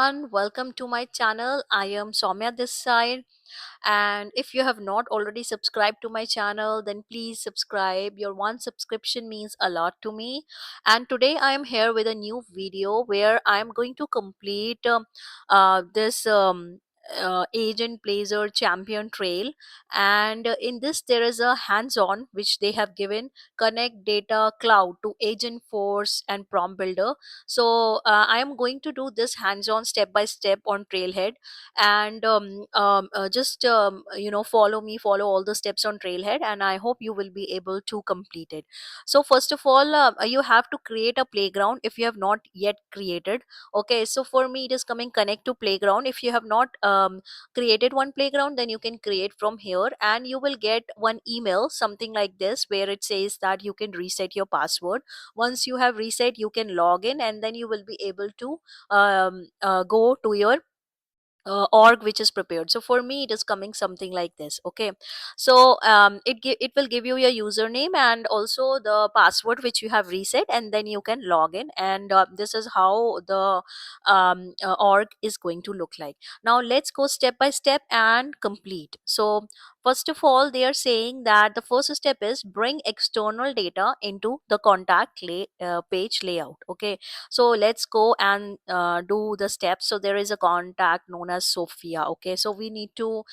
everyone, welcome to my channel. I am Soumya this side, and if you have not already subscribed to my channel, then please subscribe. Your one subscription means a lot to me. And today I am here with a new video where I am going to complete this agent blazer champion trail, and in this there is a hands-on which they have given: connect data cloud to agent force and prompt builder. So I am going to do this hands-on step by step on trailhead, and just follow me, follow all the steps on trailhead, and I hope you will be able to complete it. So first of all, you have to create a playground if you have not yet created. Okay, so for me it is coming connect to playground. If you have not created one playground, then you can create from here, and you will get one email something like this where it says that you can reset your password. Once you have reset, you can log in, and then you will be able to go to your org which is prepared. So for me it is coming something like this. Okay, so it will give you your username and also the password which you have reset, and then you can log in, and this is how the org is going to look like. Now let's go step by step and complete. So first of all, they are saying that the first step is bring external data into the page layout. Okay, so let's go and do the steps. So there is a contact known as Sophia. Okay, so we need to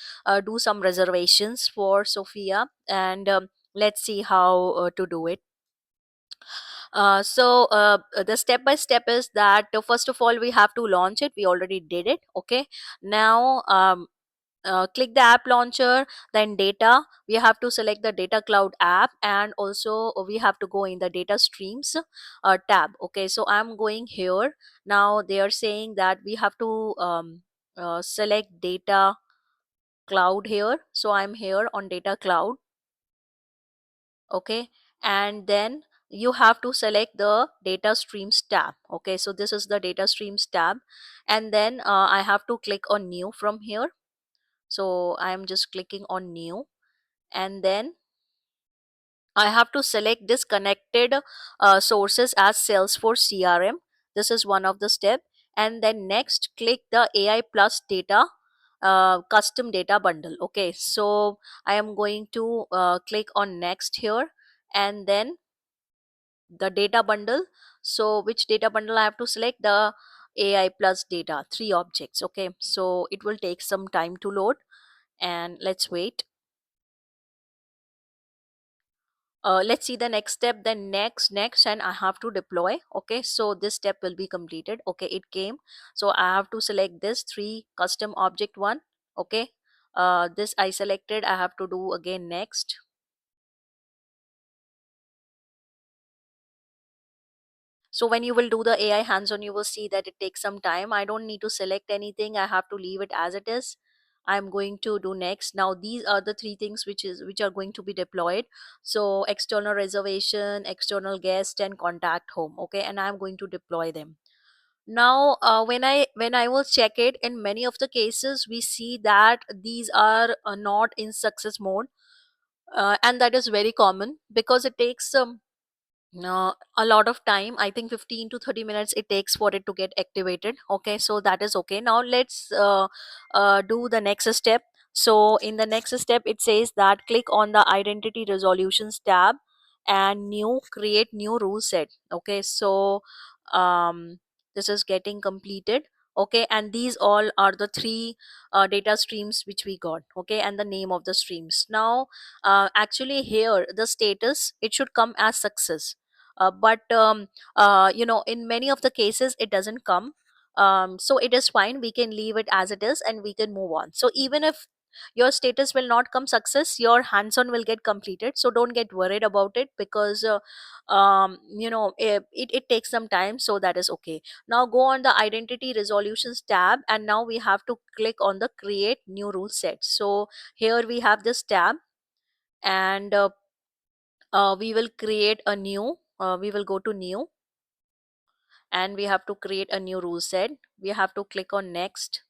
do some reservations for Sophia, and let's see how to do it. The step by step is that first of all we have to launch it. We already did it. Okay, now click the app launcher, then data. We have to select the data cloud app, and also we have to go in the data streams tab. Okay, so I'm going here. Now they are saying that we have to select data cloud here, so I'm here on data cloud. Okay, and then you have to select the data streams tab. Okay, so this is the data streams tab, and then I have to click on new from here. So I am just clicking on new, and then I have to select this connected sources as Salesforce CRM. This is one of the step, and then next click the AI plus data custom data bundle. Okay, so I am going to click on next here, and then the data bundle. So which data bundle I have to select? The AI plus data, three objects. Okay, so it will take some time to load, and let's wait. Let's see the next step, then next, and I have to deploy. Okay, so this step will be completed. Okay, it came, so I have to select this three custom object one. Okay, this I selected. I have to do again next. So when you will do the AI hands on, you will see that it takes some time. I don't need to select anything, I have to leave it as it is. I'm going to do next. Now these are the three things which are going to be deployed. So external reservation, external guest, and contact home. Okay, and I'm going to deploy them. Now when I will check it, in many of the cases we see that these are not in success mode, and that is very common because it takes a lot of time. I think 15 to 30 minutes it takes for it to get activated. Okay, so that is okay. Now let's do the next step. So in the next step it says that click on the identity resolutions tab and new create new rule set. Okay, so this is getting completed. Okay, and these all are the three data streams which we got. Okay, and the name of the streams. Now actually here the status, it should come as success, but in many of the cases it doesn't come. So it is fine, we can leave it as it is and we can move on. So even if your status will not come success, your hands-on will get completed, so don't get worried about it, because it takes some time, so that is okay. Now go on the identity resolutions tab, and now we have to click on the create new rule set. So here we have this tab, and we will create a new we will go to new, and we have to create a new rule set. We have to click on next.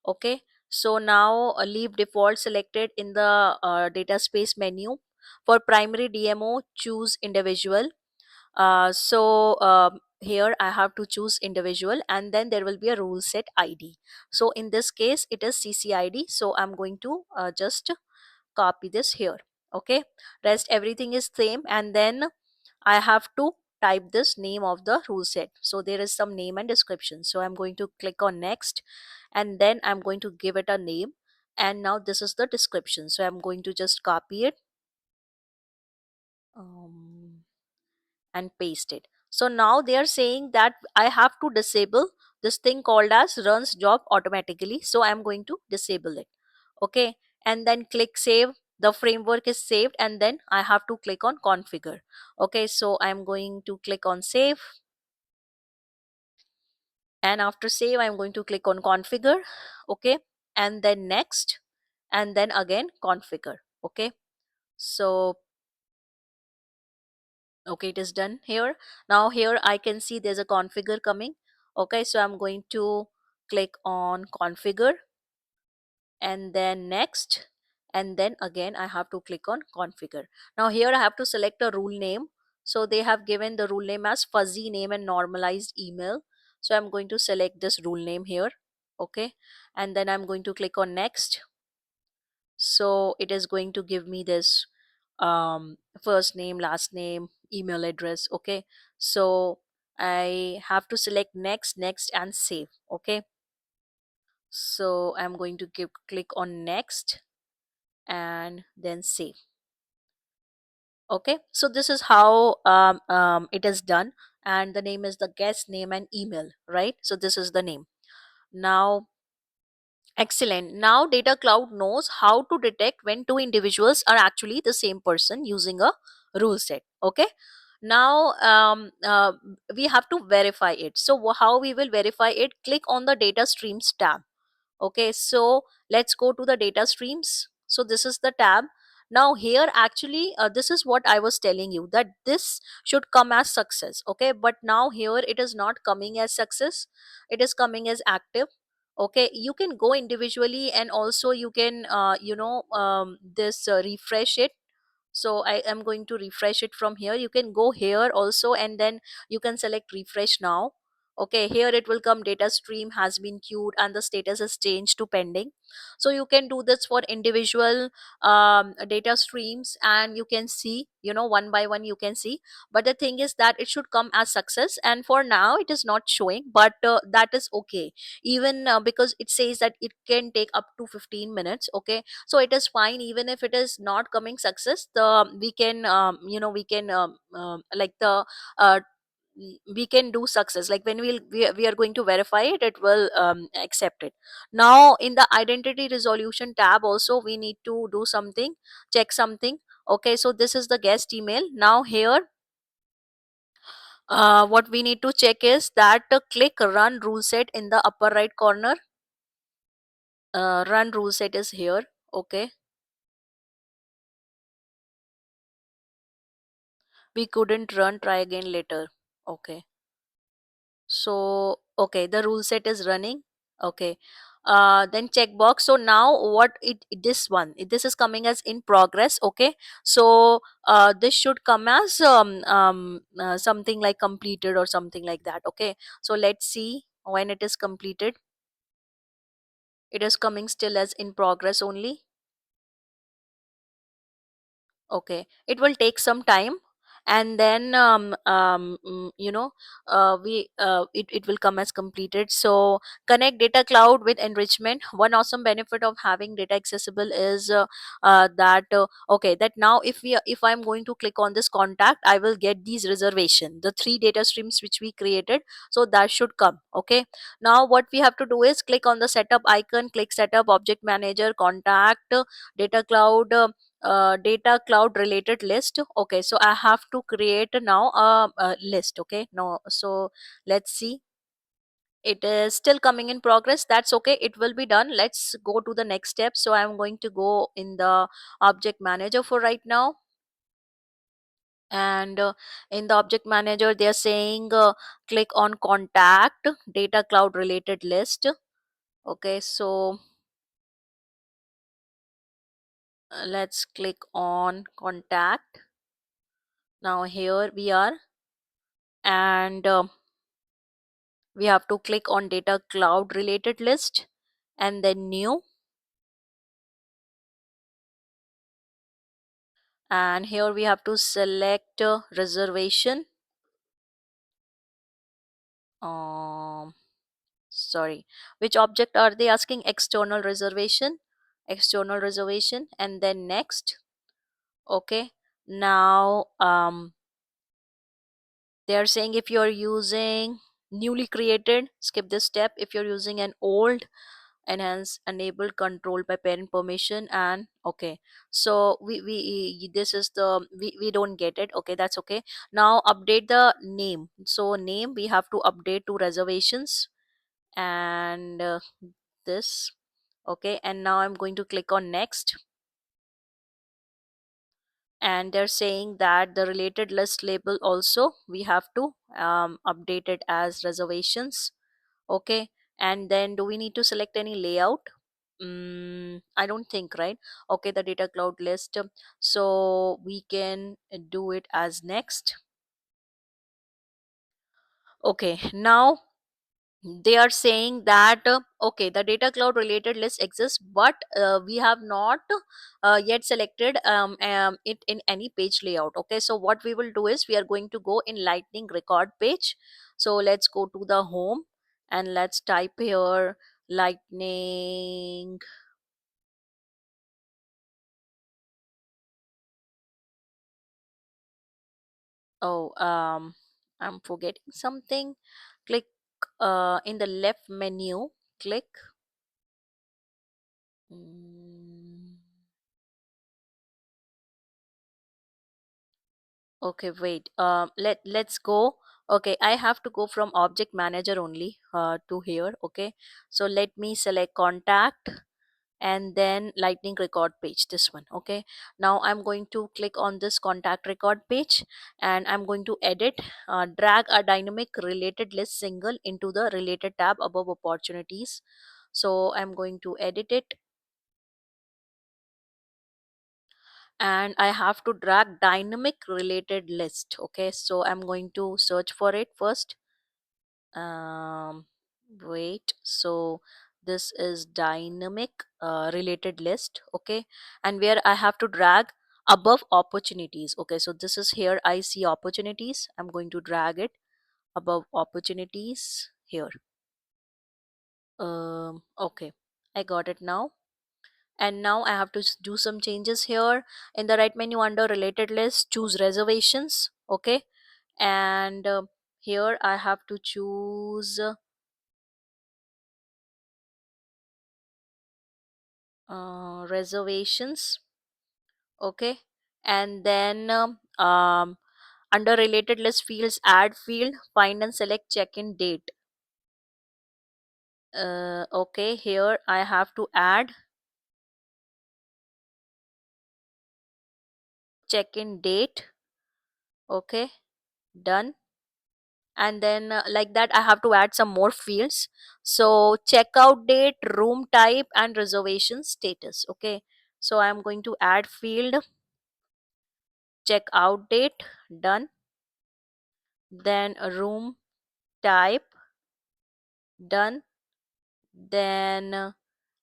Okay, so now leave default selected in the data space menu. For primary DMO, choose individual. here I have to choose individual, and then there will be a rule set ID. So in this case it is CCID, so I'm going to just copy this here. Okay, rest everything is same, and then I have to type this name of the rule set. So there is some name and description, so I'm going to click on next, and then I'm going to give it a name. And now this is the description, so I'm going to just copy it, um, and paste it. So now they are saying that I have to disable this thing called as runs job automatically, so I'm going to disable it. Okay, and then click save. The framework is saved, and then I have to click on configure. Okay, so I'm going to click on save, and after save I'm going to click on configure. Okay, and then next, and then again configure. Okay, so okay, it is done here. Now here I can see there's a configure coming. Okay, so I'm going to click on configure, and then next, and then again I have to click on configure. Now here I have to select a rule name. So they have given the rule name as fuzzy name and normalized email, so I'm going to select this rule name here. Okay, and then I'm going to click on next. So it is going to give me this first name, last name, email address. Okay, so I have to select next, next, and save. Okay, so I'm going to click on next, and then save. Okay, so this is how it is done, and the name is the guest name and email, right? So this is the name. Now, excellent. Now, Data Cloud knows how to detect when two individuals are actually the same person using a rule set. Okay. Now, we have to verify it. So, how we will verify it? Click on the Data Streams tab. Okay, so let's go to the data streams. So this is the tab. Now here actually this is what I was telling you, that this should come as success. Okay, but now here it is not coming as success, it is coming as active. Okay, you can go individually, and also you can this refresh it. So I am going to refresh it from here. You can go here also, and then you can select refresh now. Okay, here it will come data stream has been queued and the status is changed to pending. So you can do this for individual data streams, and you can see, one by one you can see. But the thing is that it should come as success, and for now it is not showing, but that is okay. Even because it says that it can take up to 15 minutes. Okay, so it is fine. Even if it is not coming success, the we can we can like the uh, we can do success, like when we are going to verify it, it will accept it. Now in the identity resolution tab also we need to do something, check something. Okay, so this is the guest email. Now here what we need to check is that click run rule set in the upper right corner. Run rule set is here. Okay, we couldn't run, try again later. Okay, so okay, the rule set is running. Okay, then checkbox. So now what this one, this is coming as in progress. Okay, so this should come as something like completed or something like that. Okay, so let's see when it is completed. It is coming still as in progress only. Okay, it will take some time, and then it will come as completed. So connect data cloud with enrichment. One awesome benefit of having data accessible is that okay, that now if I'm going to click on this contact, I will get these reservation, the three data streams which we created. So that should come. Okay, now what we have to do is click on the setup icon, click setup object manager contact data cloud data cloud related list. Okay, so I have to create now a list. Okay, no, so let's see, it is still coming in progress. That's okay, it will be done. Let's go to the next step. So I'm going to go in the object manager for right now, and in the object manager they are saying click on contact data cloud related list. Okay, so let's click on contact. Now here we are, and We have to click on data cloud related list and then new, and here we have to select reservation. um Sorry, which object are they asking? External reservation. External reservation, and then next. Okay, now they are saying if you are using newly created, skip this step. If you're using an old, enhance enabled control by parent permission. And okay, so we this is the we don't get it. Okay, that's okay. Now update the name. So name we have to update to reservations, and this. Okay, and now I'm going to click on next, and they're saying that the related list label also we have to update it as reservations. Okay, and then do we need to select any layout? I don't think, right? Okay, the data cloud list, so we can do it as next. Okay, now they are saying that okay, the data cloud related list exists, but we have not yet selected it in any page layout. Okay, so what we will do is we are going to go in lightning record page. So let's go to the home, and let's type here lightning. Oh, I'm forgetting something. Click in the left menu, click. mm, Okay, wait. Let's go. Okay, I have to go from object manager only to here. Okay, so let me select contact and then lightning record page. This one. Okay, now I'm going to click on this contact record page, and I'm going to edit, drag a dynamic related list single into the related tab above opportunities. So I'm going to edit it, and I have to drag dynamic related list. Okay, so I'm going to search for it first. um Wait, so this is dynamic related list. Okay, and where I have to drag above opportunities. Okay, so this is here I see opportunities. I'm going to drag it above opportunities here. Okay, I got it now. And now I have to do some changes here. In the right menu under related list, choose reservations. Okay, and here I have to choose reservations. Okay, and then under related list fields, add field, find and select check-in date. Okay, here I have to add check-in date. Okay, done. And then like that I have to add some more fields. So checkout date, room type, and reservation status. Okay, so I'm going to add field checkout date. Done. Then a room type. Done. Then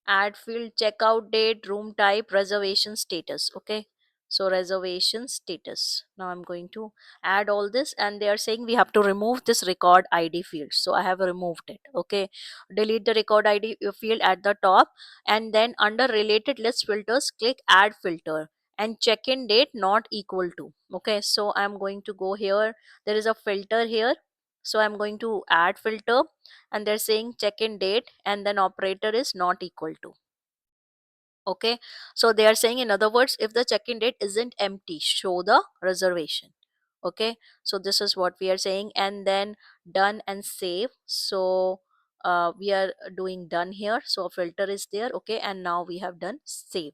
add field checkout date, room type, reservation status. Okay, so reservation status. Now I'm going to add all this, and they are saying we have to remove this record id field, so I have removed it. Okay, delete the record id field at the top, and then under related list filters, click add filter and check in date not equal to. Okay, so I'm going to go here. There is a filter here, so I'm going to add filter, and they're saying check in date and then operator is not equal to. Okay, so they are saying, in other words, if the check-in date isn't empty, show the reservation. Okay, so this is what we are saying, and then done and save. So we are doing done here, so a filter is there. Okay, and now we have done save.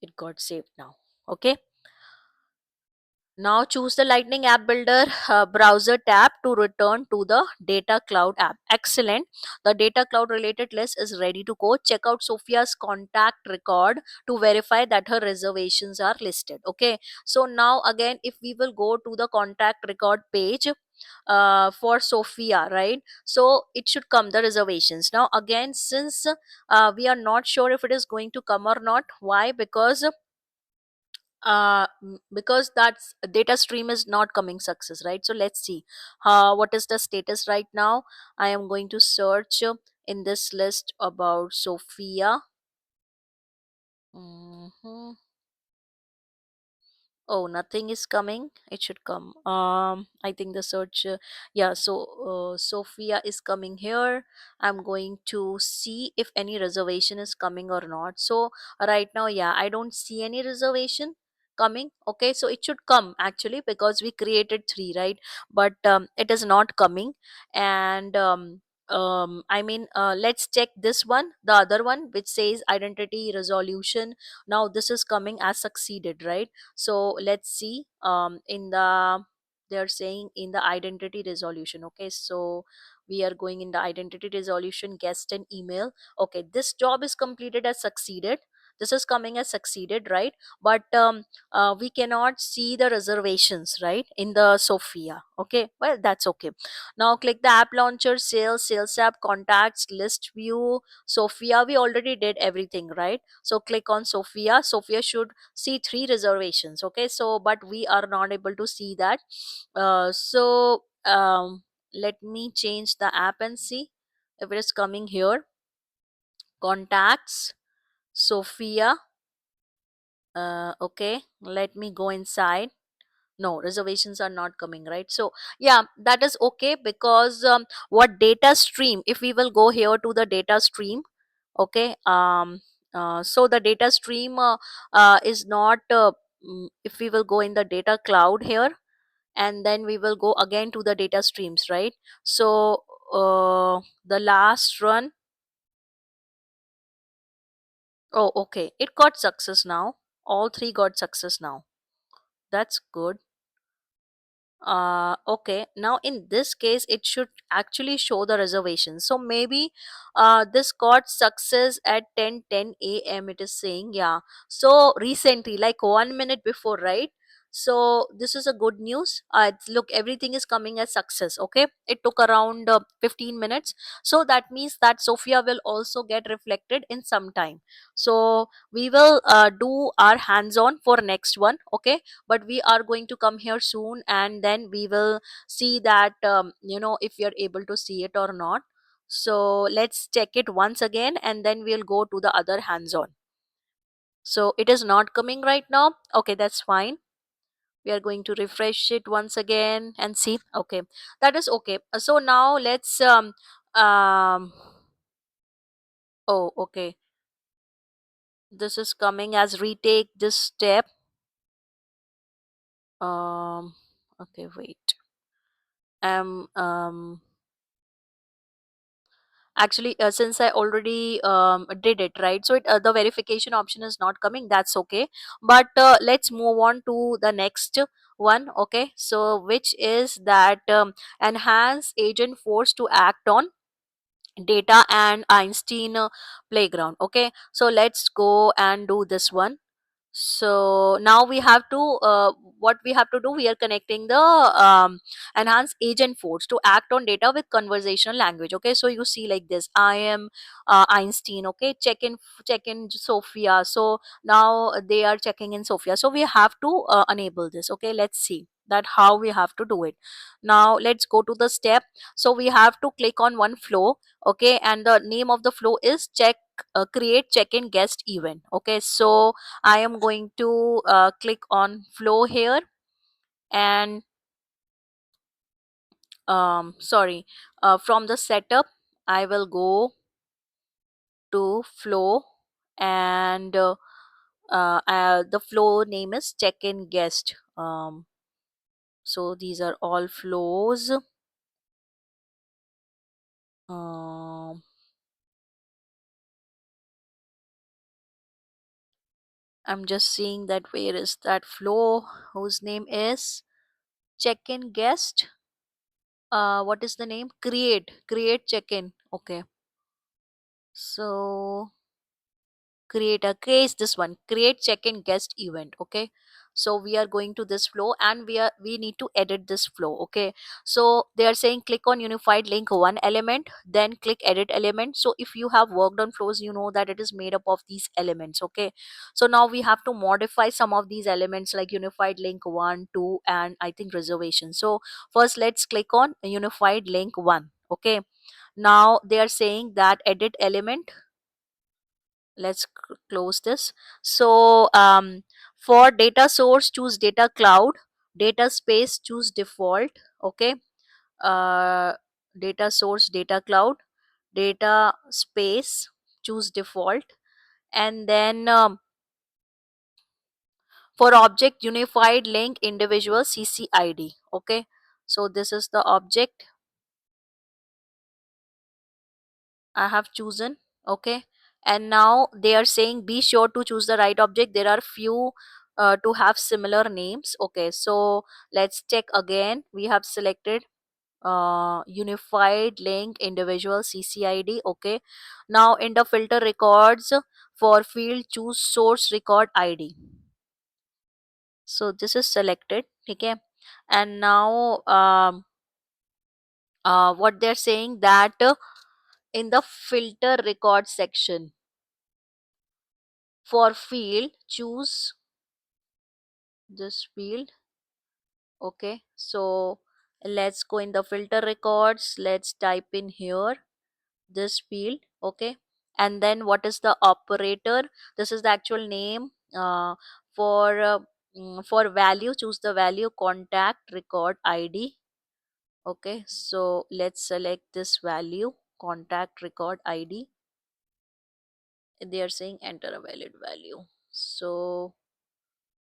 It got saved now. Okay, now choose the Lightning App Builder browser tab to return to the Data Cloud app. Excellent. The Data Cloud related list is ready to go. Check out Sophia's contact record to verify that her reservations are listed. Okay. So now again, if we will go to the contact record page, for Sophia, right? So it should come the reservations. Now again, since we are not sure if it is going to come or not. Why? Because that's data stream is not coming success, right? So let's see what is the status right now. I am going to search in this list about Sophia. Mhm. Oh, nothing is coming. It should come. I think the search. Yeah. So Sophia is coming here. I'm going to see if any reservation is coming or not. So right now, yeah, I don't see any reservation coming. Okay, so it should come actually because we created three, right? But it is not coming. And I mean, let's check this one, the other one, which says identity resolution. Now this is coming as succeeded, right? So let's see in the, they're saying in the identity resolution. Okay, so we are going in the identity resolution, guest and email. Okay, this job is completed as succeeded. This is coming as succeeded, right? But we cannot see the reservations, right, in the Sophia. Okay, well, that's okay. Now click the app launcher, sales app, contacts, list view. Sophia, we already did everything, right? So click on Sophia. Sophia should see three reservations. Okay, so but we are not able to see that. Let me change the app and see if it is coming here. Contacts, Sophia. Okay, let me go inside. No, reservations are not coming, right? So yeah, that is okay because what data stream, if we will go here to the data stream. Okay, so the data stream is not if we will go in the data cloud here, and then we will go again to the data streams, right? So the last run. Oh, okay, it got success now. All three got success now. That's good. Okay, now in this case it should actually show the reservation. So maybe this got success at 10:10 a.m. it is saying. Yeah, so recently, like 1 minute before, right? So this is a good news. Look, everything is coming as success. Okay, it took around 15 minutes. So that means that Sophia will also get reflected in some time. So we will do our hands on for next one. Okay, but we are going to come here soon, and then we will see that if we are able to see it or not. So let's check it once again, and then we'll go to the other hands on. So it is not coming right now. Okay, that's fine. We are going to refresh it once again and see. Okay, that is okay. So now let's oh, okay, this is coming as retake this step. Okay, wait. Actually, since I already did it, right? So the verification option is not coming. That's okay. But let's move on to the next one. Okay, so which is that enhance agent force to act on data and Einstein playground. Okay, so let's go and do this one. So now we have to what we have to do, we are connecting the enhanced agent force to act on data with conversational language. Okay, so you see like this, I am Einstein. Okay, check in Sophia. So now they are checking in Sophia, so we have to enable this. Okay, let's see that how we have to do it. Now let's go to the step. So we have to click on one flow. Okay, and the name of the flow is create check-in guest event. Okay, so I am going to click on flow here, and sorry, from the setup I will go to flow, and the flow name is check-in guest. So these are all flows. um, I'm just seeing that where is that flow whose name is check-in guest. What is the name? Create check-in. Okay, so create a case, this one, create check-in guest event. Okay, So we are going to this flow and we need to edit this flow. Okay, so they are saying click on unified link one element, then click edit element. So if you have worked on flows, you know that it is made up of these elements. Okay, so now we have to modify some of these elements like unified link 1, 2, and I think reservation. So first let's click on unified link 1. Okay, now they are saying that edit element. Let's close this. So for data source, choose data cloud. Data space, choose default. Okay, uh, data source, data cloud. Data space, choose default. And then for object unified link individual CCID. Okay, so this is the object I have chosen. Okay, and now they are saying be sure to choose the right object. There are few to have similar names. Okay, so let's check again. We have selected unified link individual CCID. Okay, now in the filter records for field, choose source record ID. So this is selected. Okay, and now what they're saying that in the filter record section for field, choose this field. Okay, so let's go in the filter records, let's type in here this field. Okay, and then what is the operator? This is the actual name. For for value, choose the value contact record ID. Okay, so let's select this value contact record ID. They are saying enter a valid value. So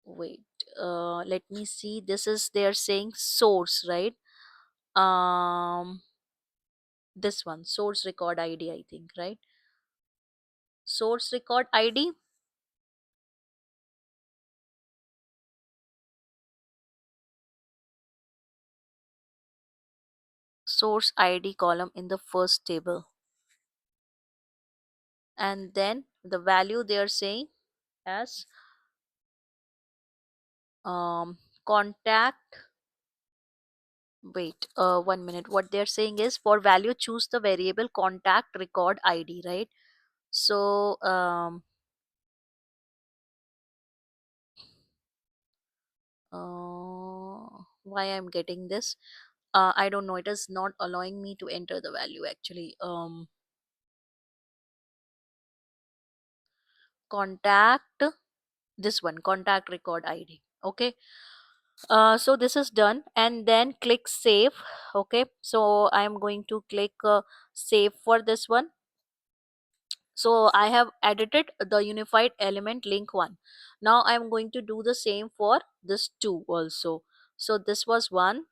wait, let me see. This is, they are saying source, right? um this one, source record ID, I think, right? Source record ID. Source ID column in the first table, and then the value they are saying as contact. Wait, 1 minute. What they're saying is for value, choose the variable contact record ID, right? So why I'm getting this, I don't know, it is not allowing me to enter the value actually. Contact, this one, contact record ID. Okay, so this is done, and then click save. Okay, so I am going to click save for this one. So I have edited the unified element link one. Now I'm going to do the same for this two also. So this was one,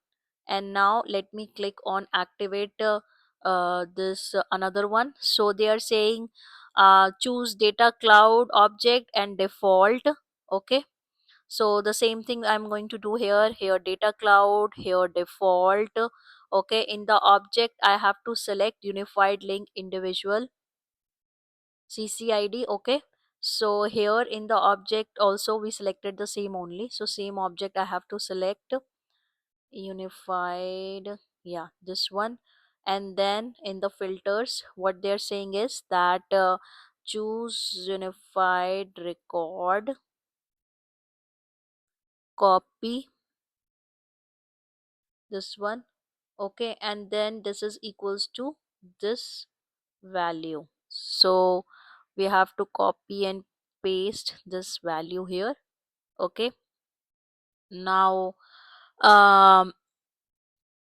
and now let me click on activate this another one. So they are saying choose data cloud object and default. Okay, so the same thing I'm going to do here. Here data cloud, here default. Okay, in the object I have to select unified link individual CCID. Okay, so here in the object also we selected the same only, so same object I have to select unified, yeah, this one. And then in the filters what they're saying is that choose unified record, copy this one. Okay, and then this is equals to this value. So we have to copy and paste this value here. Okay, now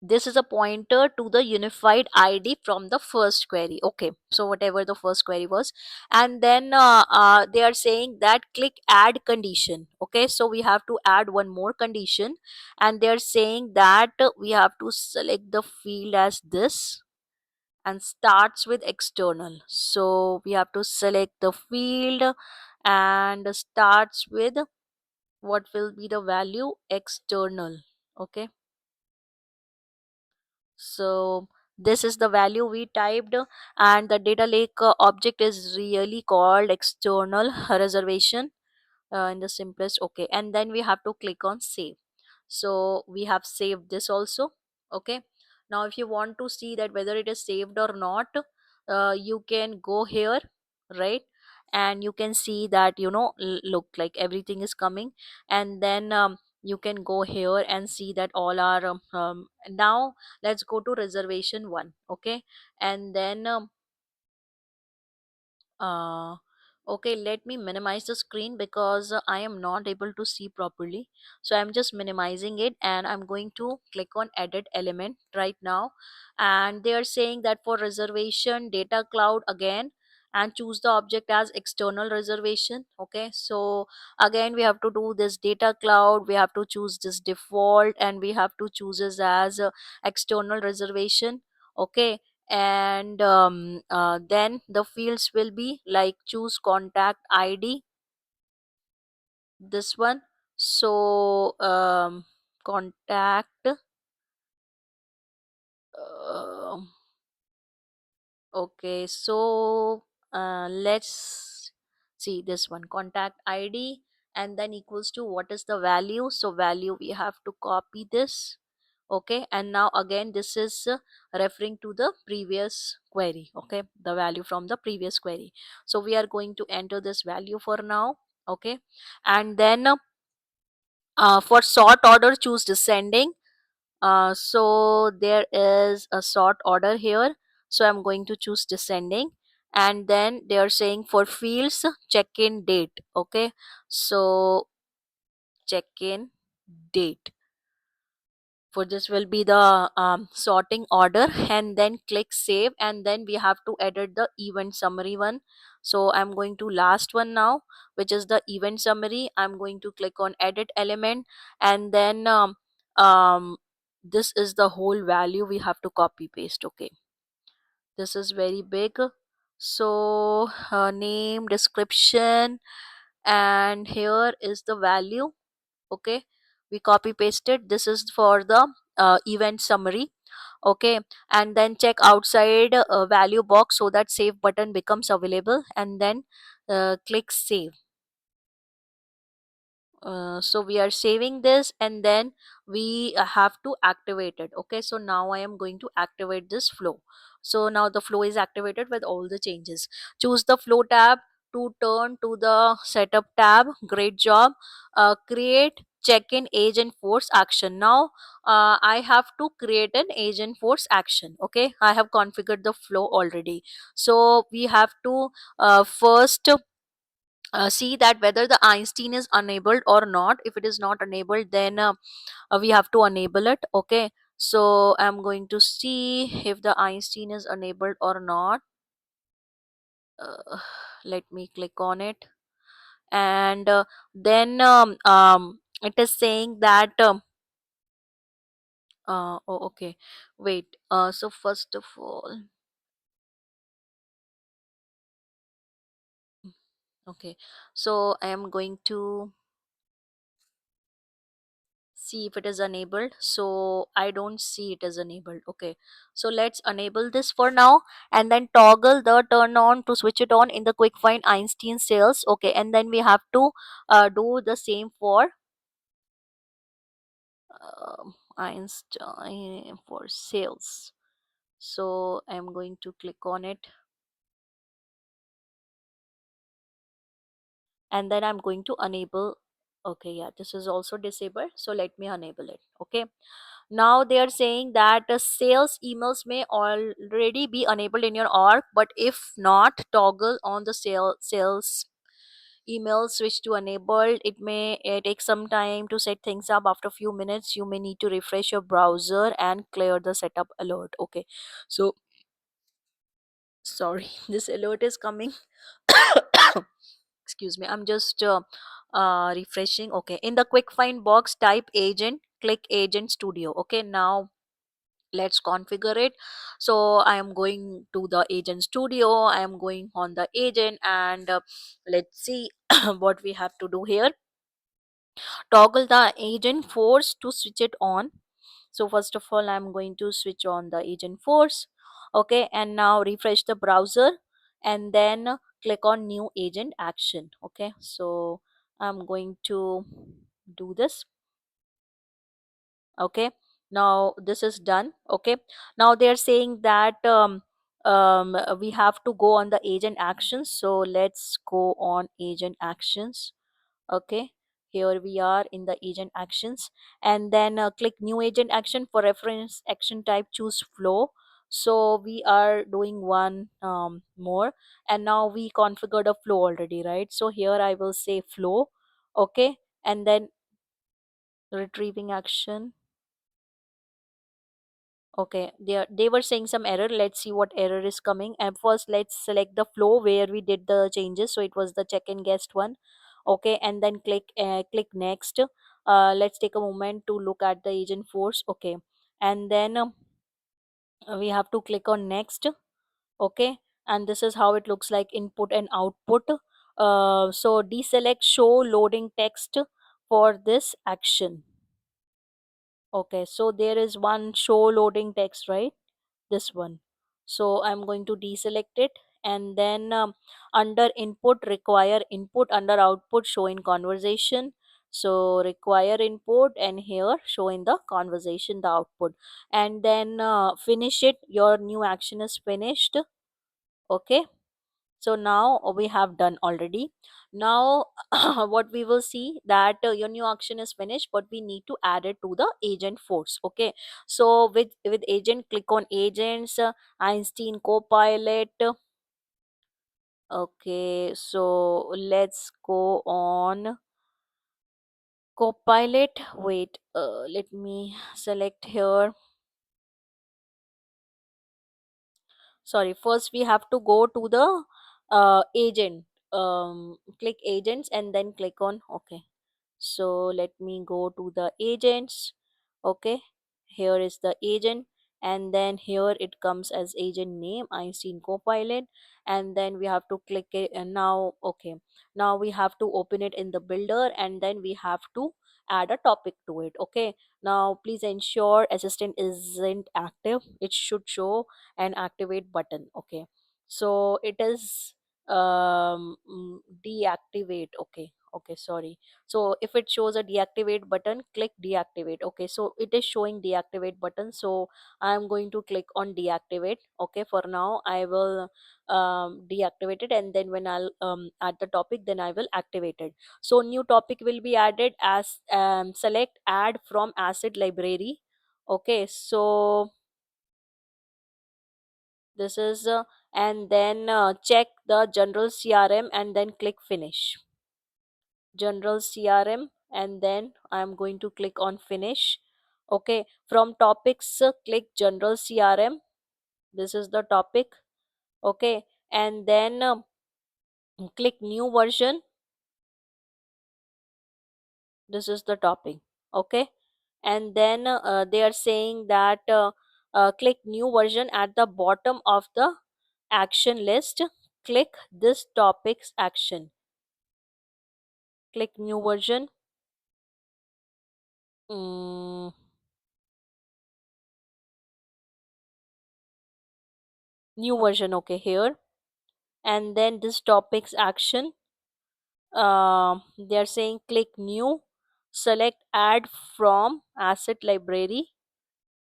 this is a pointer to the unified ID from the first query. Okay, so whatever the first query was, and then they are saying that click add condition. Okay, so we have to add one more condition, and they're saying that we have to select the field as this and starts with external. So we have to select the field and starts with what will be the value external. Okay, so this is the value we typed, and the data lake object is really called external reservation. in the simplest. Okay, and then we have to click on save. So we have saved this also. Okay, now if you want to see that whether it is saved or not, you can go here, right? And you can see that, look like everything is coming. And then you can go here and see that all are now let's go to reservation one. Okay, and then uh, okay, let me minimize the screen because I am not able to see properly. So I'm just minimizing it and I'm going to click on edit element right now. And they are saying that for reservation data cloud again, and choose the object as external reservation. Okay, so again we have to do this data cloud, we have to choose this default, and we have to choose this as external reservation. Okay, and then the fields will be like choose contact id, this one. So contact uh, okay, so let's see this one contact id, and then equals to what is the value. So value we have to copy this. Okay, and now again this is referring to the previous query. Okay, the value from the previous query. So we are going to enter this value for now. Okay, and then for sort order choose descending. So there is a sort order here, so I'm going to choose descending. And then they are saying for fields check in date. Okay, so check in date, for this will be the sorting order. And then click save, and then we have to edit the event summary one. So I'm going to last one now, which is the event summary. I'm going to click on edit element, and then um, this is the whole value we have to copy paste. Okay, this is very big. So name, description, and here is the value. Okay, we copy pasted, this is for the event summary. Okay, and then check outside value box so that save button becomes available, and then click save. So we are saving this, and then we have to activate it. Okay, so now I am going to activate this flow. So now the flow is activated with all the changes. Choose the flow tab to turn to the setup tab. Great job. Create check-in agent force action. Now I have to create an agent force action. Okay, I have configured the flow already. So we have to first see that whether the Einstein is enabled or not. If it is not enabled, then we have to enable it. Okay, so I'm going to see if the Einstein is enabled or not. uh, Let me click on it. And then it is saying that oh, okay, wait, so first of all, okay, so I am going to see if it is enabled. So I don't see it is enabled. Okay, so let's enable this for now, and then toggle the turn on to switch it on in the quick find Einstein sales. Okay, and then we have to do the same for Einstein for sales. So I'm going to click on it, and then I'm going to enable. Okay, yeah, this is also disabled, so let me enable it. Okay, now they are saying that sales emails may already be enabled in your org, but if not, toggle on the sales emails switch to enabled. It may take some time to set things up. After a few minutes you may need to refresh your browser and clear the setup alert. Okay, so sorry, this alert is coming. Excuse me, I'm just refreshing. Okay, in the quick find box type agent, click agent studio. Okay, now let's configure it. So I am going to the agent studio, I am going on the agent, and let's see what we have to do here. Toggle the agent force to switch it on. So first of all I'm going to switch on the agent force. Okay, and now refresh the browser, and then click on new agent action. Okay, so I'm going to do this. Okay, now this is done. Okay, now they're saying that we have to go on the agent actions, so let's go on agent actions. Okay, here we are in the agent actions, and then click new agent action. For reference action type, choose flow. So we are doing one more, and now we configured a flow already, right? So here I will say flow. Okay, and then retrieving action. Okay, they were saying some error. Let's see what error is coming. And first, let's select the flow where we did the changes. So it was the check and guest one. Okay, and then click next. Let's take a moment to look at the agent force. Okay, and then we have to click on next. Okay, and this is how it looks like, input and output. So deselect show loading text for this action. Okay, so there is one show loading text, right? This one. So I'm going to deselect it, and then under input require input, under output show in conversation. So require input, and here show in the conversation the output, and then finish it. Your new action is finished. Okay, so now we have done already. Now what we will see that your new action is finished, but we need to add it to the agent force. Okay, so with agent, click on agents, Einstein Copilot. Okay, so let's go on Copilot. Wait, let me select here. Sorry, first we have to go to the agent. Click agents and then click on okay. So let me go to the agents. Okay, here is the agent, and then here it comes as agent name Einstein Copilot, and then we have to click it. And now okay, now we have to open it in the builder, and then we have to add a topic to it. Okay, now please ensure assistant isn't active. It should show an activate button. Okay, so it is deactivate. Okay, okay, sorry. So if it shows a deactivate button, click deactivate. Okay, so it is showing deactivate button, so I am going to click on deactivate. Okay, for now I will deactivate it, and then when I'll add the topic, then I will activate it. So new topic will be added as select add from asset library. Okay, so this is and then check the general crm and then click finish. General crm, and then I am going to click on finish. Okay, from topics, click general crm. This is the topic. Okay, and then click new version. This is the topic. Okay, and then they are saying that click new version at the bottom of the action list. Click this topic's action. Click new version. mm, New version. Okay, here, and then this topic's action. They are saying click new, select add from asset library.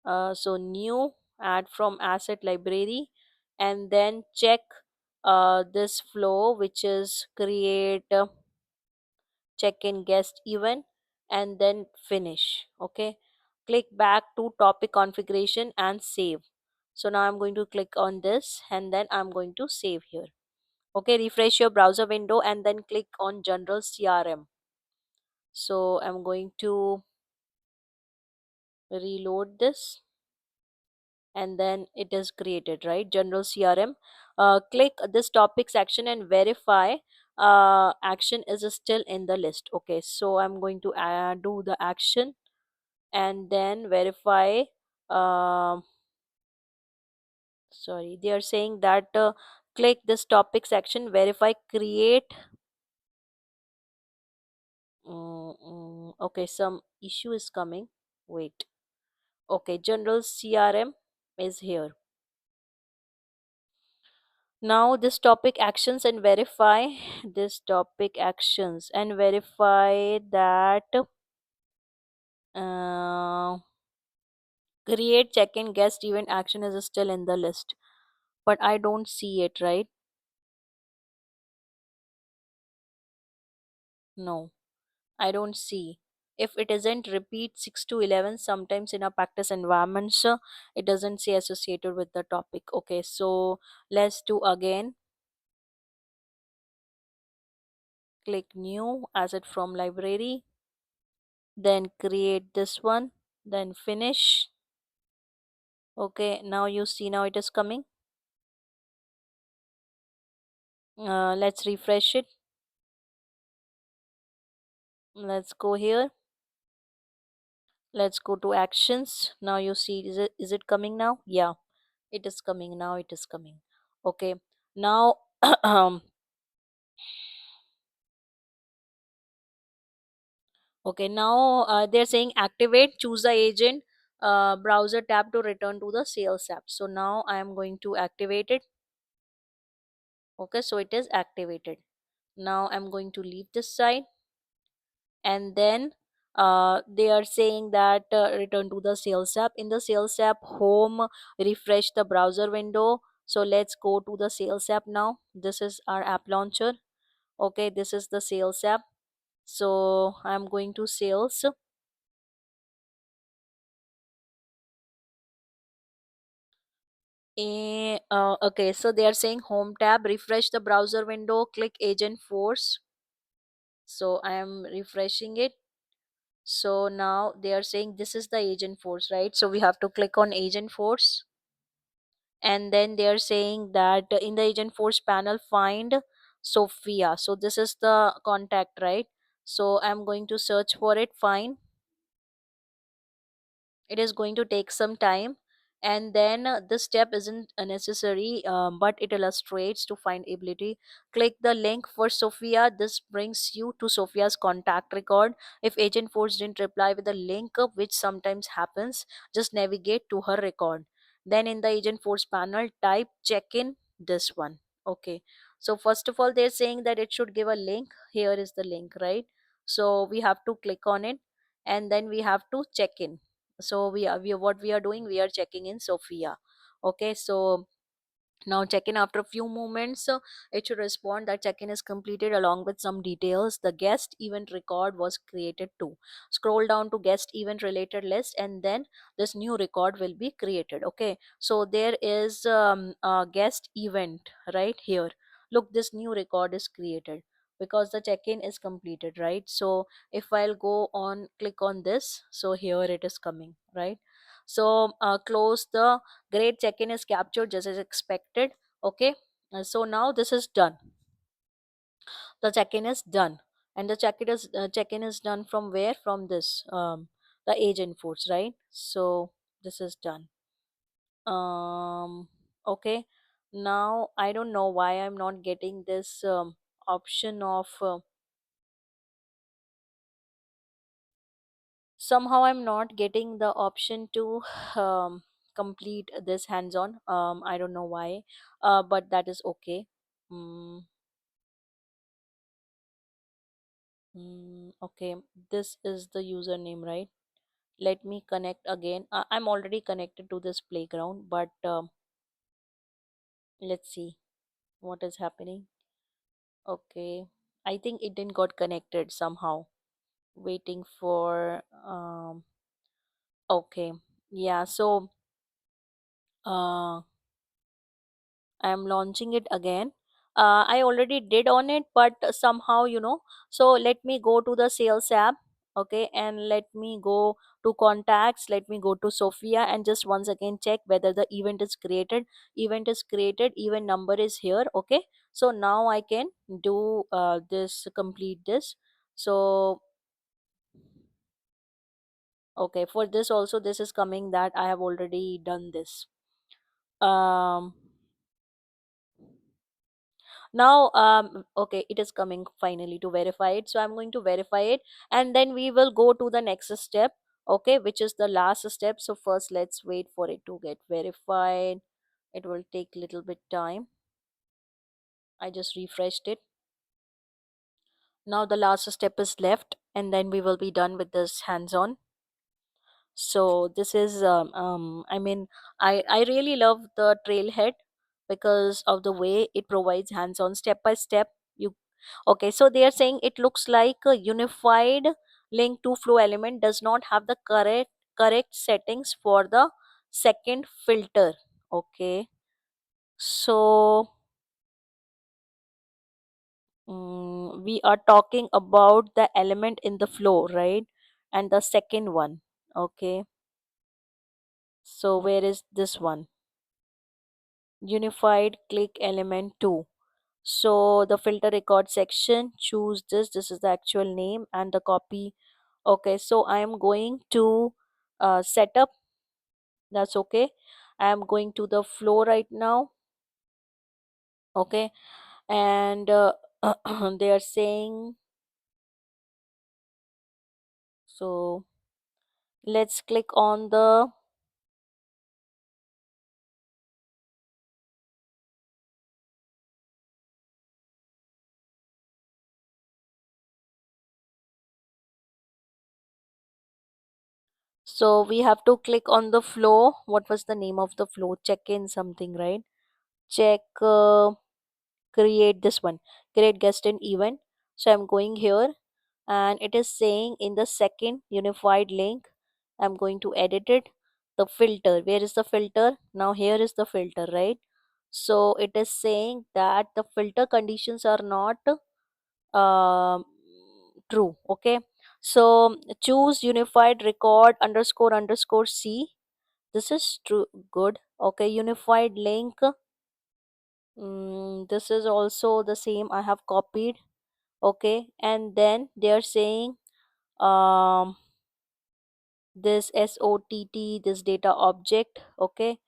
So new, add from asset library, and then check this flow, which is create check in guest event, and then finish. Okay, click back to topic configuration and save. So now I'm going to click on this, and then I'm going to save here. Okay, refresh your browser window and then click on general crm. So I'm going to reload this, and then it is created, right? General crm. Click this topic section and verify action is still in the list. Okay, so I'm going to do the action, and then verify. um Sorry, they are saying that click this topic section, verify create. Okay, some issue is coming. Wait. Okay, general crm is here. Now this topic actions and verify this topic actions and verify that uh, create check-in guest event action is still in the list, but I don't see it, right? No, I don't see. If it isn't repeat 6 to 11, sometimes in a practice environments, it doesn't say associated with the topic. Okay, so let's do again. Click new asset from library, then create this one, then finish. Okay, now you see, now it is coming. Let's refresh it. Let's go here. Let's go to actions. Now you see, is it coming now? Yeah, it is coming now. It is coming. Okay, now okay, now they're saying activate, choose the agent browser tab to return to the sales app. So now I am going to activate it. Okay, so it is activated. Now I'm going to leave this side, and then they are saying that return to the sales app. In the sales app home, refresh the browser window. So let's go to the sales app now. This is our app launcher. Okay, this is the sales app. So I'm going to sales. Okay, so they are saying home tab, refresh the browser window, click agent force. So I am refreshing it. So now they are saying this is the agent force, right? So we have to click on agent force, and then they are saying that in the agent force panel find Sophia. So this is the contact, right? So I'm going to search for it, find. It is going to take some time, and then this step isn't necessary, but it illustrates to find ability. Click the link for Sophia. This brings you to Sophia's contact record. If agent force didn't reply with a link, which sometimes happens, just navigate to her record. Then in the agent force panel type check in, this one. Okay, so first of all they're saying that it should give a link. Here is the link, right? So we have to click on it, and then we have to check in. So we are what we are doing, we are checking in Sophia. Okay, so now check-in after a few moments, it should respond that check-in is completed along with some details. The guest event record was created too. Scroll down to guest event related list, and then this new record will be created. Okay, so there is a guest event right here. Look, this new record is created because the check-in is completed, right? So if I'll go on click on this, so here it is coming, right? So close the great check-in is captured just as expected. Okay, so now this is done. The check-in is done, and the check-in is done from where? From this the agent force, right? So this is done. Okay, now I don't know why I'm not getting this option of somehow I'm not getting the option to complete this hands-on. I don't know why, but that is okay. mm, okay, this is the username, right? Let me connect again. I'm already connected to this playground, but let's see what is happening. Okay, I think it didn't got connected somehow. Waiting for okay, yeah, so uh I'm launching it again. I already did on it, but somehow, so let me go to the sales app. Okay, and let me go to contacts. Let me go to Sophia and just once again check whether the event is created. Event is created, event number is here. Okay, so now I can do this, complete this. So, okay, for this also, this is coming that I have already done this. Um, Now okay, it is coming finally to verify it, so I'm going to verify it, and then we will go to the next step. Okay, which is the last step. So first let's wait for it to get verified. It will take little bit time. I just refreshed it. Now the last step is left, and then we will be done with this hands on. So this is I mean, I really love the trailhead because of the way it provides hands on step by step. You Okay, so they are saying it looks like a unified link to flow element does not have the correct settings for the second filter. Okay, so we are talking about the element in the flow, right? And the second one. Okay, so where is this one? Unified click element 2. So the filter record section, choose this is the actual name and the copy. Okay, so I am going to setup. That's okay. I am going to the flow right now. Okay, and they are saying, so let's click on the, so we have to click on the flow. What was the name of the flow? Check in something, right? Check create this one, create guest and event. So I'm going here, and it is saying in the second unified link, I'm going to edit it. The filter, where is the filter? Now here is the filter, right? So it is saying that the filter conditions are not um true. Okay, so choose unified record underscore underscore c. This is true, good. Okay, unified link, this is also the same, I have copied. Okay, and then they are saying um this SOTT, this data object. Okay,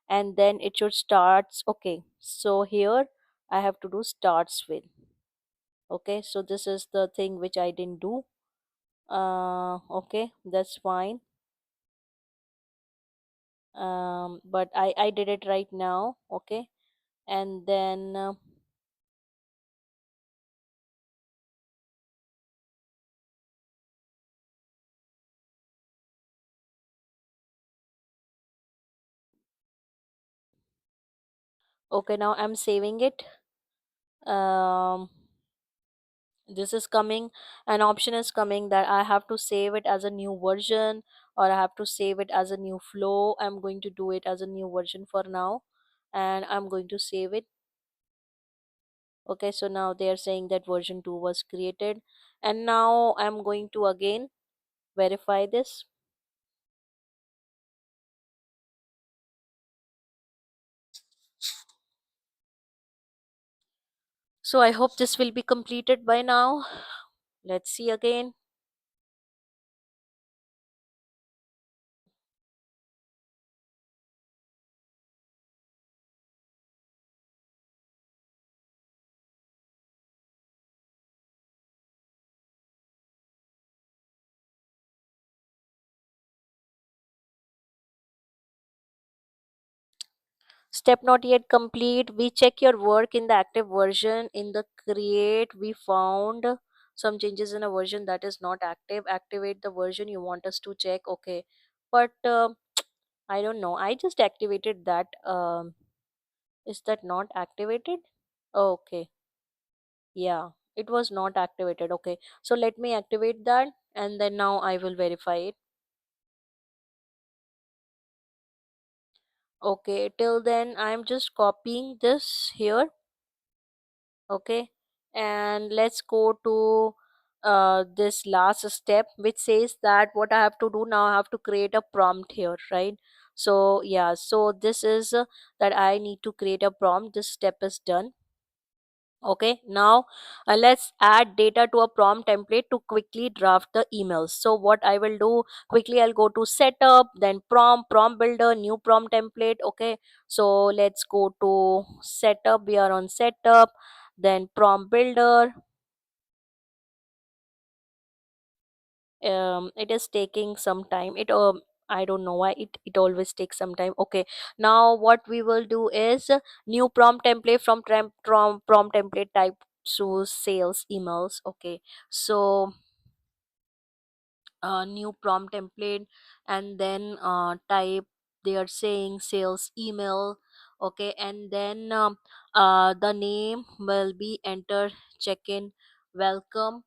and then it should starts. Okay, so here I have to do starts with. Okay, so this is the thing which I didn't do. Okay, that's fine. But I did it right now. Okay, and then okay, now I'm saving it. um this is coming, an option is coming that I have to save it as a new version, or I have to save it as a new flow. I'm going to do it as a new version for now, and I'm going to save it. Okay, so now they are saying that version 2 was created, and now I'm going to again verify this. So I hope this will be completed by now. Let's see again. Step not yet complete. We check your work in the active version. In the create, we found some changes in a version that is not active. Activate the version you want us to check. Okay, but I don't know. I just activated that. Is that not activated? Okay, yeah, it was not activated. Okay, so let me activate that, and then now I will verify it. Okay, till then I'm just copying this here. Okay, and let's go to this last step, which says that what I have to do now, I have to create a prompt here, right? So yeah, so this is that I need to create a prompt. This step is done. Okay, now let's add data to a prompt template to quickly draft the emails. So what I will do quickly, I'll go to setup, then prompt builder, new prompt template. Okay, so let's go to setup. We are on setup, then prompt builder. It is taking some time. I don't know why it always takes some time. Okay, now what we will do is new prompt template from prompt template type to sales emails. Okay, so new prompt template, and then type, they are saying sales email. Okay, and then the name will be enter check in welcome.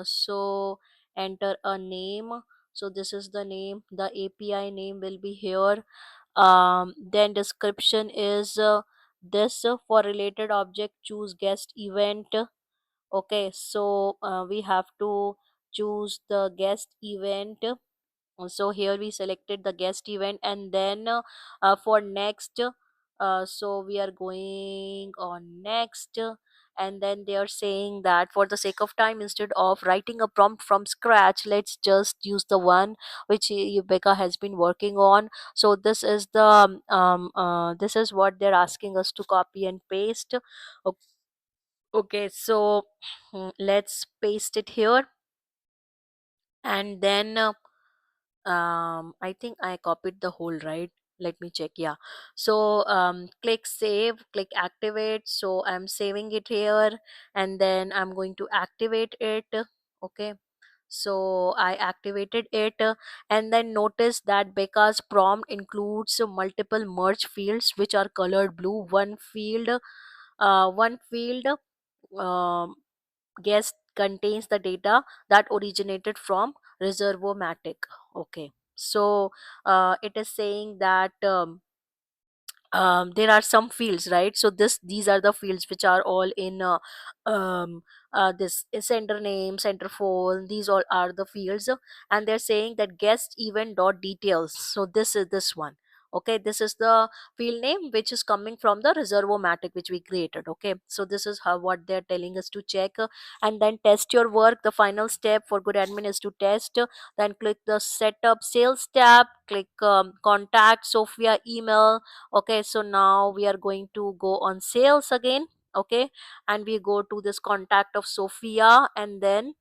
So enter a name. So this is the name, the API name will be here. Then description is this for related object choose guest event. Okay, so we have to choose the guest event. So here we selected the guest event, and then for next, so we are going on next. And then they are saying that for the sake of time, instead of writing a prompt from scratch, let's just use the one which Becca has been working on. So this is the this is what they're asking us to copy and paste. O- okay, so let's paste it here. And then I think I copied the whole, right? Let me check. Yeah, so click save, click activate. So I'm saving it here, and then I'm going to activate it. Okay, so I activated it, and then notice that Becca's prompt includes multiple merge fields which are colored blue. One field um, guest contains the data that originated from Reservomatic. Okay, so it is saying that there are some fields, right? So these are the fields which are all in um, this center name, center phone, these all are the fields. And they're saying that guest event dot details, so this is this one. Okay, this is the field name which is coming from the Reservomatic which we created. Okay, so this is how what they're telling us to check. And then test your work. The final step for good admin is to test. Then click the setup sales tab, click contact Sophia email. Okay, so now we are going to go on sales again. Okay, and we go to this contact of Sophia, and then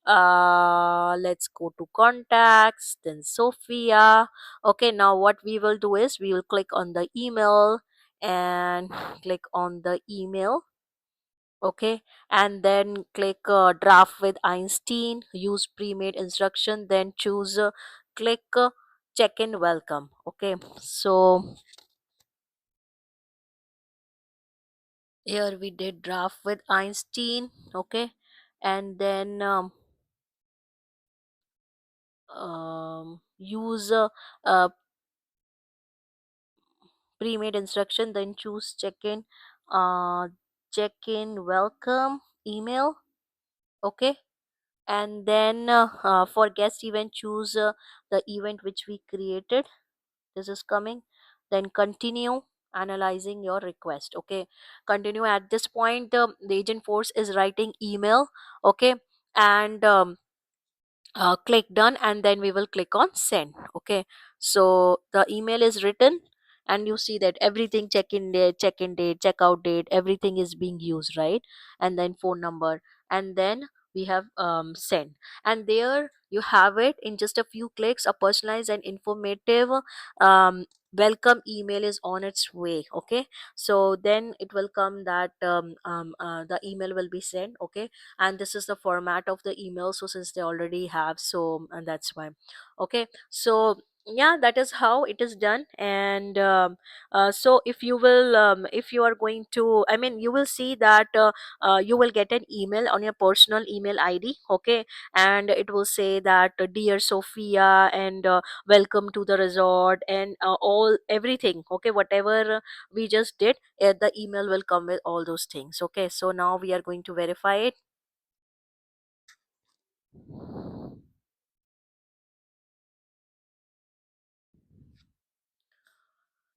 let's go to contacts, then Sophia. Okay, now what we will do is we will click on the email and click on the email. Okay, and then click draft with Einstein, use pre-made instruction, then choose click check in welcome. Okay, so here we did draft with Einstein. Okay, and then use pre-made instruction, then choose uh, check-in welcome email. Okay, and then for guest event choose the event which we created. This is coming. Then continue analyzing your request. Okay, continue. At this point the agent force is writing email. Okay, and click done, and then we will click on send. Okay, so the email is written, and you see that everything, check in date, check out date, everything is being used, right? And then phone number, and then we have send, and there you have it. In just a few clicks, a personalized and informative um, welcome email is on its way. Okay, so then it will come that the email will be sent. Okay, and this is the format of the email, so since they already have, so and that's why. Okay, so yeah, that is how it is done. And so if you are going to, I mean, you will see that you will get an email on your personal email ID. Okay, and it will say that dear Sophia, and welcome to the resort, and all everything. Okay, whatever we just did, the email will come with all those things. Okay, so now we are going to verify it.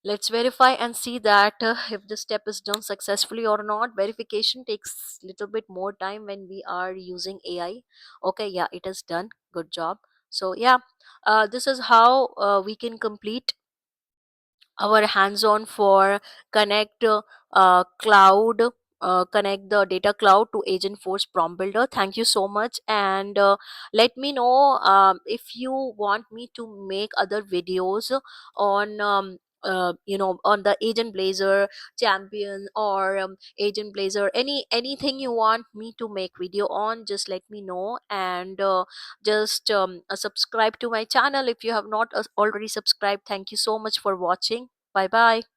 Let's verify and see that if this step is done successfully or not. Verification takes little bit more time when we are using AI. Okay, yeah, it is done. Good job. So yeah, this is how we can complete our hands-on for Connect Cloud. connect the data cloud to agent force prompt builder. Thank you so much, and let me know if you want me to make other videos on on the agent blazer champion, or agent blazer, anything you want me to make video on, just let me know. And just subscribe to my channel if you have not already subscribed. Thank you so much for watching. Bye bye.